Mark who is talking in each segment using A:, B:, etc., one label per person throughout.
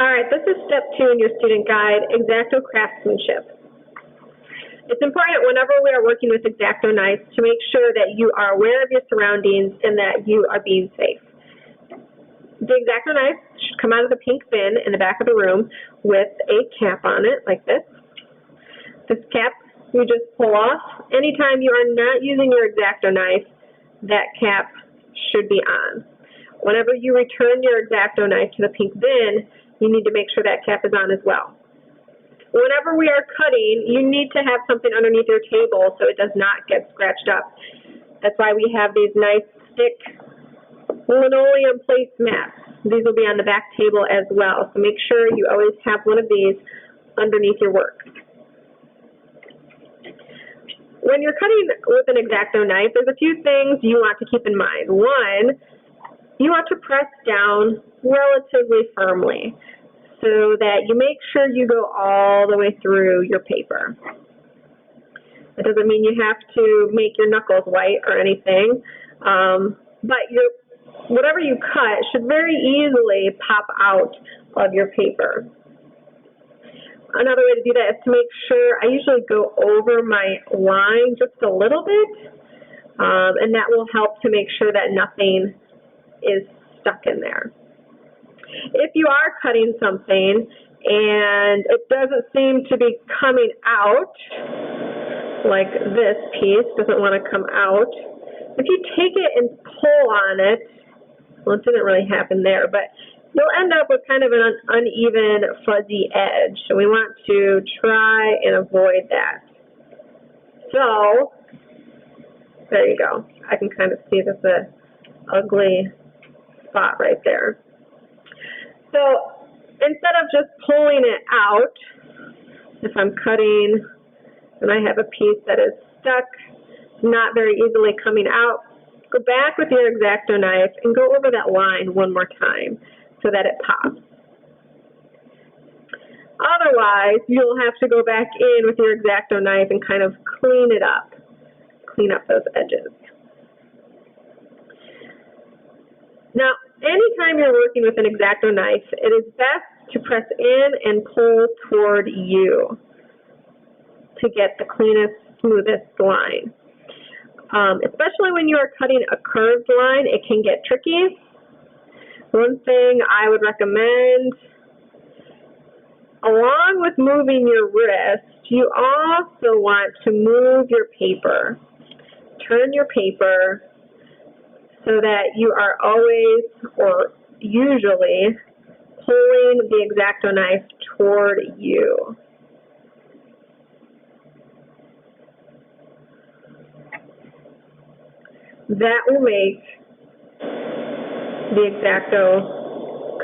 A: All right, this is step 2 in your student guide, Xacto Craftsmanship. It's important whenever we are working with Xacto knives to make sure that you are aware of your surroundings and that you are being safe. The Xacto knife should come out of the pink bin in the back of the room with a cap on it, like this. This cap you just pull off. Anytime you are not using your Xacto knife, that cap should be on. Whenever you return your Xacto knife to the pink bin, you need to make sure that cap is on as well. Whenever we are cutting, you need to have something underneath your table so it does not get scratched up. That's why we have these nice thick linoleum placemats. These will be on the back table as well, so make sure you always have one of these underneath your work. When you're cutting with an Xacto knife, there's a few things you want to keep in mind. One, you want to press down relatively firmly so that you make sure you go all the way through your paper. It doesn't mean you have to make your knuckles white or anything, but whatever you cut should very easily pop out of your paper. Another way to do that is to make sure, I usually go over my line just a little bit, and that will help to make sure that nothing is stuck in there. If you are cutting something and it doesn't seem to be coming out, like this piece doesn't want to come out, if you take it and pull on it, well, it didn't really happen there, but you'll end up with kind of an uneven, fuzzy edge. So we want to try and avoid that. So, there you go. I can kind of see this ugly spot right there. So instead of just pulling it out, if I'm cutting and I have a piece that is stuck, not very easily coming out, go back with your Xacto knife and go over that line one more time so that it pops. Otherwise, you'll have to go back in with your Xacto knife and kind of clean it up, clean up those edges. Now, anytime you're working with an Xacto knife, it is best to press in and pull toward you to get the cleanest, smoothest line. Especially when you are cutting a curved line, it can get tricky. One thing I would recommend, along with moving your wrist, you also want to move your paper. Turn your paper so that you are always, or usually, pulling the Xacto knife toward you. That will make the Xacto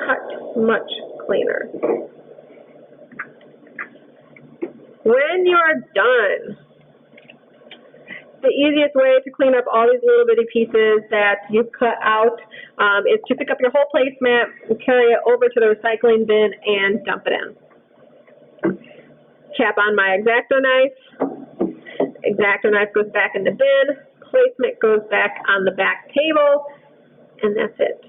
A: cut much cleaner. When you're done, the easiest way to clean up all these little bitty pieces that you've cut out is to pick up your whole placemat and carry it over to the recycling bin and dump it in. Cap on my Xacto knife. Xacto knife goes back in the bin. Placemat goes back on the back table, and that's it.